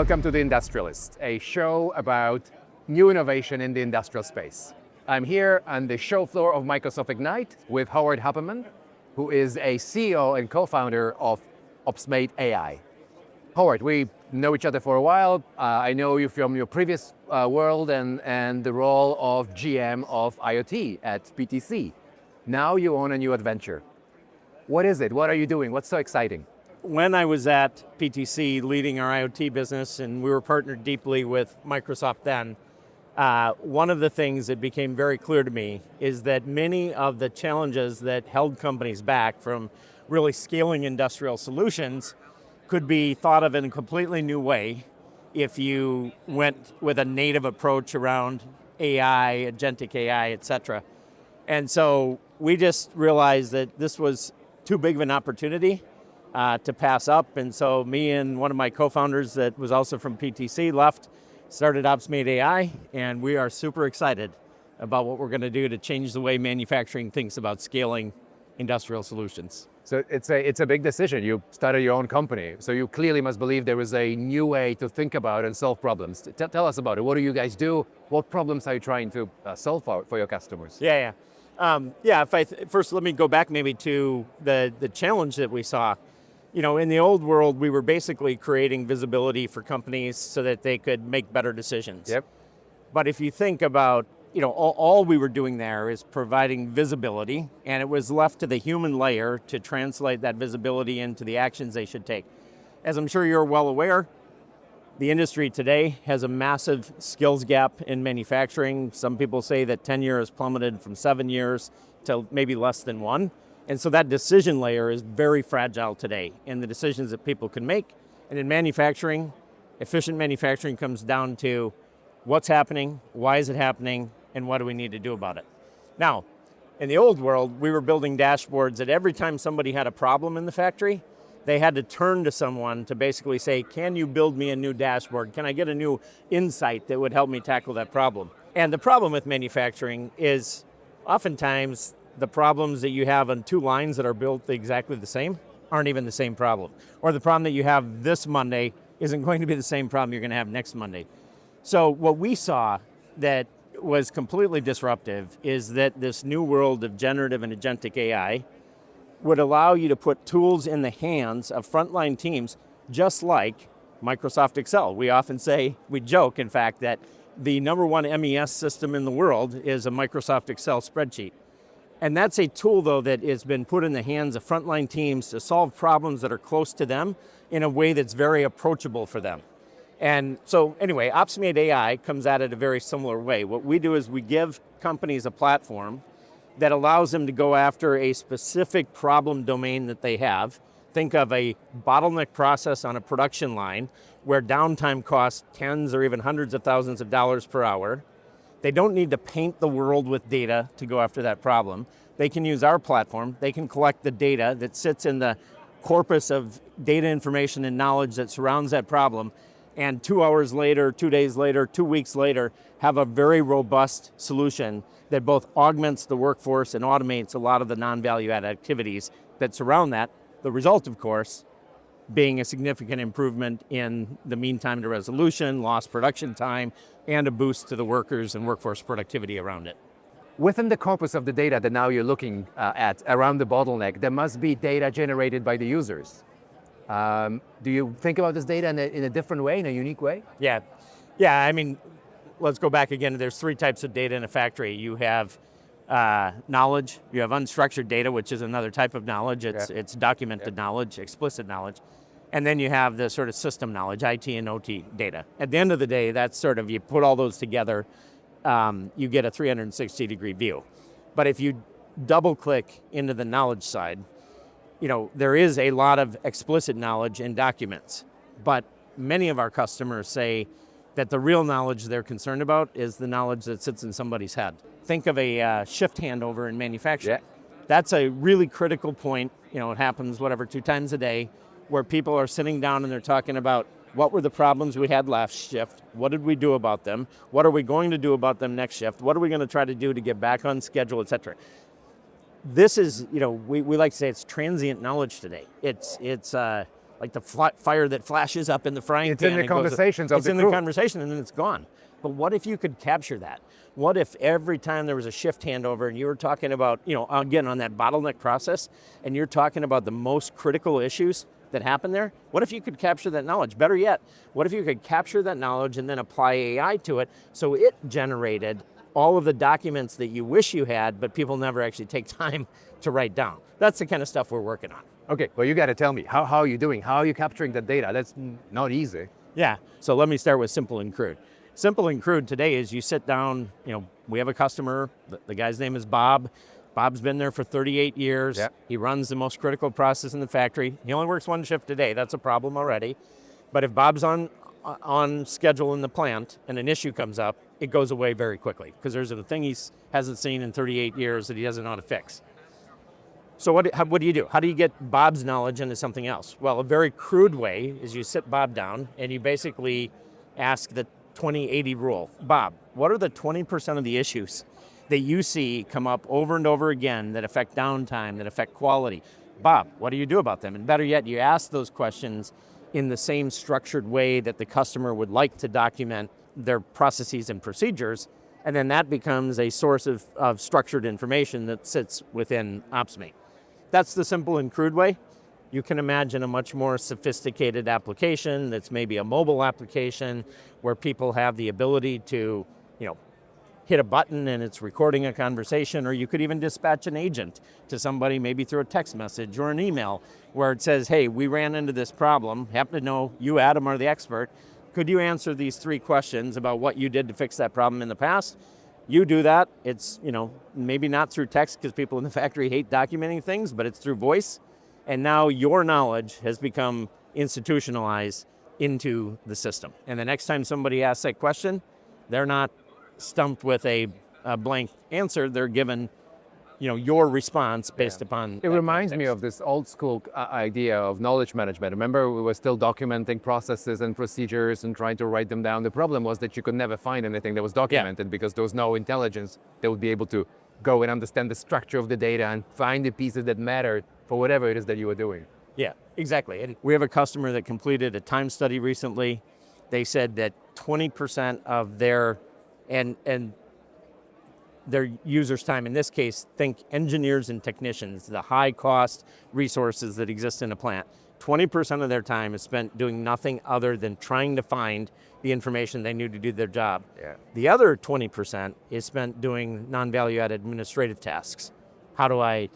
Welcome to the Industrialists, a show about new innovation in the industrial space. I'm here on the show floor of Microsoft Ignite with Howard Heppelmann, who is a CEO and co-founder of OpsMate AI. Howard, we know each other for a while. I know you from your previous world and the role of GM of IoT at PTC. Now you own a new adventure. What is it? What are you doing? What's so exciting? When I was at PTC leading our IoT business, and we were partnered deeply with Microsoft then, one of the things that became very clear to me is that many of the challenges that held companies back from really scaling industrial solutions could be thought of in a completely new way if you went with a native approach around AI, agentic AI, et cetera. And so we just realized that this was too big of an opportunity to pass up. And so me and one of my co-founders that was also from PTC left, started OpsMate AI, and we are super excited about what we're going to do to change the way manufacturing thinks about scaling industrial solutions. So it's a big decision. You started your own company, so you clearly must believe there is a new way to think about and solve problems. Tell us about it. What do you guys do? What problems are you trying to solve for your customers? First let me go back maybe to the challenge that we saw. You know, in the old world, we were basically creating visibility for companies so that they could make better decisions. Yep. But if you think about, you know, all we were doing there is providing visibility, and it was left to the human layer to translate that visibility into the actions they should take. As I'm sure you're well aware, the industry today has a massive skills gap in manufacturing. Some people say that tenure has plummeted from 7 years to maybe less than 1. And so that decision layer is very fragile today in the decisions that people can make. And in manufacturing, efficient manufacturing comes down to what's happening, why is it happening, and what do we need to do about it? Now, in the old world, we were building dashboards that every time somebody had a problem in the factory, they had to turn to someone to basically say, can you build me a new dashboard? Can I get a new insight that would help me tackle that problem? And the problem with manufacturing is oftentimes the problems that you have on 2 lines that are built exactly the same aren't even the same problem. Or the problem that you have this Monday isn't going to be the same problem you're going to have next Monday. So what we saw that was completely disruptive is that this new world of generative and agentic AI would allow you to put tools in the hands of frontline teams just like Microsoft Excel. We often say, we joke in fact, that the #1 MES system in the world is a Microsoft Excel spreadsheet. And that's a tool, though, that has been put in the hands of frontline teams to solve problems that are close to them in a way that's very approachable for them. And so anyway, OpsMate AI comes at it a very similar way. What we do is we give companies a platform that allows them to go after a specific problem domain that they have. Think of a bottleneck process on a production line where downtime costs tens or even hundreds of thousands of dollars per hour. They don't need to paint the world with data to go after that problem. They can use our platform. They can collect the data that sits in the corpus of data information and knowledge that surrounds that problem, and 2 hours later, 2 days later, 2 weeks later, have a very robust solution that both augments the workforce and automates a lot of the non-value add activities that surround that. The result, of course, being a significant improvement in the mean time to resolution, lost production time, and a boost to the workers and workforce productivity around it. Within the corpus of the data that now you're looking at around the bottleneck, there must be data generated by the users. Do you think about this data in a different way, in a unique way? Yeah, I mean, let's go back again. There's 3 types of data in a factory. You have knowledge, you have unstructured data, which is another type of knowledge. It's documented knowledge, explicit knowledge. And then you have the sort of system knowledge, IT and OT data. At the end of the day, that's sort of, you put all those together, you get a 360-degree view. But if you double click into the knowledge side, you know, there is a lot of explicit knowledge in documents. But many of our customers say that the real knowledge they're concerned about is the knowledge that sits in somebody's head. Think of a shift handover in manufacturing. Yeah. That's a really critical point. You know, it happens, 2 times a day, where people are sitting down and they're talking about what were the problems we had last shift, what did we do about them, what are we going to do about them next shift, what are we going to try to do to get back on schedule, et cetera. This is, you know, we like to say it's transient knowledge today. It's like the fire that flashes up in the frying It's pan. in the and goes- conversations of It's the in crew. the conversation and then it's gone. But what if you could capture that? What if every time there was a shift handover and you were talking about, again, on that bottleneck process, and you're talking about the most critical issues that happen there? What if you could capture that knowledge? Better yet, what if you could capture that knowledge and then apply AI to it so it generated all of the documents that you wish you had, but people never actually take time to write down? That's the kind of stuff we're working on. Okay, well, you got to tell me, how are you doing? How are you capturing the data? That's not easy. Yeah, so let me start with simple and crude. Simple and crude today is you sit down, we have a customer, the guy's name is Bob. Bob's been there for 38 years. Yep. He runs the most critical process in the factory. He only works one shift a day. That's a problem already. But if Bob's on schedule in the plant and an issue comes up, it goes away very quickly because there's a thing he hasn't seen in 38 years that he doesn't know how to fix. So what do you do? How do you get Bob's knowledge into something else? Well, a very crude way is you sit Bob down and you basically ask the 20-80 rule. Bob, what are the 20% of the issues that you see come up over and over again that affect downtime, that affect quality? Bob, what do you do about them? And better yet, you ask those questions in the same structured way that the customer would like to document their processes and procedures, and then that becomes a source of structured information that sits within OpsMate. That's the simple and crude way. You can imagine a much more sophisticated application that's maybe a mobile application where people have the ability to, hit a button and it's recording a conversation, or you could even dispatch an agent to somebody maybe through a text message or an email where it says, hey, we ran into this problem, happen to know you, Adam, are the expert. Could you answer these 3 questions about what you did to fix that problem in the past? You do that. It's, maybe not through text because people in the factory hate documenting things, but it's through voice. And now your knowledge has become institutionalized into the system. And the next time somebody asks that question, they're not stumped with a blank answer. They're given, your response based upon. It reminds me of this old school idea of knowledge management. Remember, we were still documenting processes and procedures and trying to write them down. The problem was that you could never find anything that was documented because there was no intelligence that would be able to go and understand the structure of the data and find the pieces that mattered for whatever it is that you were doing. Yeah, exactly. And we have a customer that completed a time study recently. They said that 20% of their their users' time, in this case, think engineers and technicians, the high cost resources that exist in a plant, 20% of their time is spent doing nothing other than trying to find the information they need to do their job. Yeah. The other 20% is spent doing non-value added administrative tasks. How do I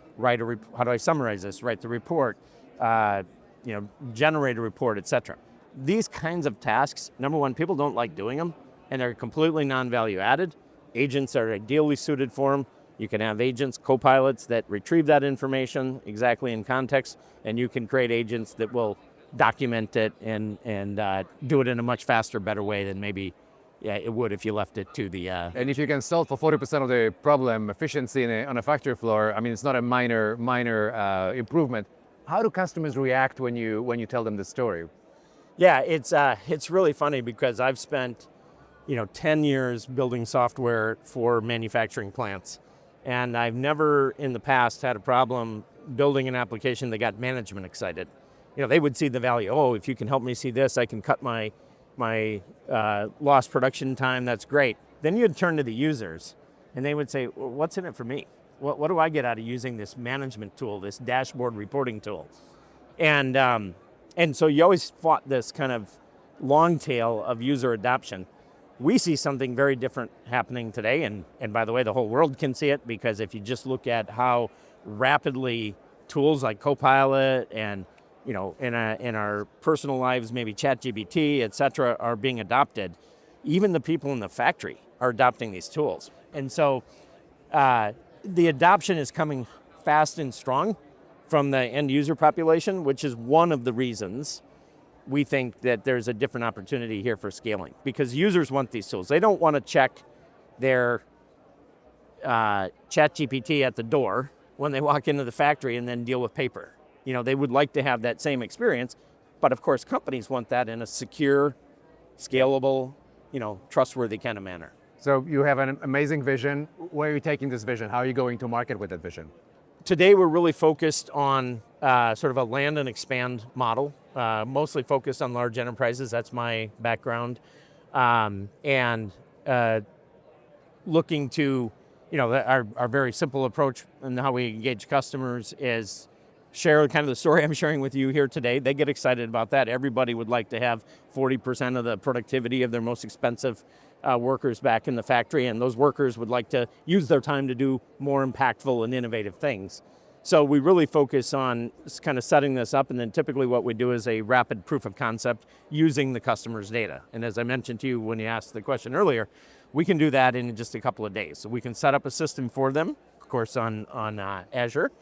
summarize this, write the report, generate a report, etc. These kinds of tasks, number one, people don't like doing them, and they're completely non-value added. Agents are ideally suited for them. You can have agents, co-pilots that retrieve that information exactly in context, and you can create agents that will document it and do it in a much faster, better way than maybe it would if you left it to the... And if you can solve for 40% of the problem efficiency on a factory floor, I mean, it's not a minor improvement. How do customers react when you tell them the story? Yeah, it's really funny because I've spent 10 years building software for manufacturing plants. And I've never in the past had a problem building an application that got management excited. They would see the value. Oh, if you can help me see this, I can cut my lost production time, that's great. Then you'd turn to the users and they would say, well, what's in it for me? What do I get out of using this management tool, this dashboard reporting tool? And so you always fought this kind of long tail of user adoption. We see something very different happening today, and by the way, the whole world can see it, because if you just look at how rapidly tools like Copilot and in our personal lives, maybe ChatGPT, et cetera, are being adopted, even the people in the factory are adopting these tools. And so the adoption is coming fast and strong from the end user population, which is one of the reasons we think that there's a different opportunity here for scaling, because users want these tools. They don't want to check their ChatGPT at the door when they walk into the factory and then deal with paper. They would like to have that same experience, but of course companies want that in a secure, scalable, trustworthy kind of manner. So you have an amazing vision. Where are you taking this vision? How are you going to market with that vision? Today we're really focused on sort of a land and expand model. mostly focused on large enterprises. That's my background. And looking to, our very simple approach and how we engage customers is share kind of the story I'm sharing with you here today. They get excited about that. Everybody would like to have 40% of the productivity of their most expensive workers back in the factory, and those workers would like to use their time to do more impactful and innovative things. So we really focus on kind of setting this up, and then typically what we do is a rapid proof of concept using the customer's data. And as I mentioned to you when you asked the question earlier, we can do that in just a couple of days. So we can set up a system for them, of course on Azure.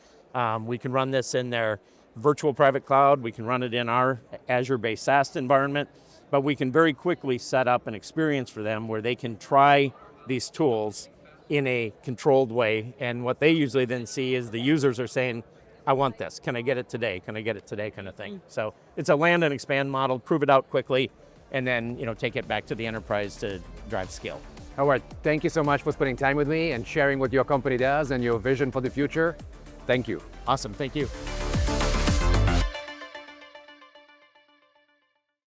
We can run this in their virtual private cloud. We can run it in our Azure-based SaaS environment, but we can very quickly set up an experience for them where they can try these tools in a controlled way. And what they usually then see is the users are saying, I want this. Can I get it today? Can I get it today kind of thing. So it's a land and expand model, prove it out quickly, and then take it back to the enterprise to drive scale. Howard, thank you so much for spending time with me and sharing what your company does and your vision for the future. Thank you. Awesome, thank you.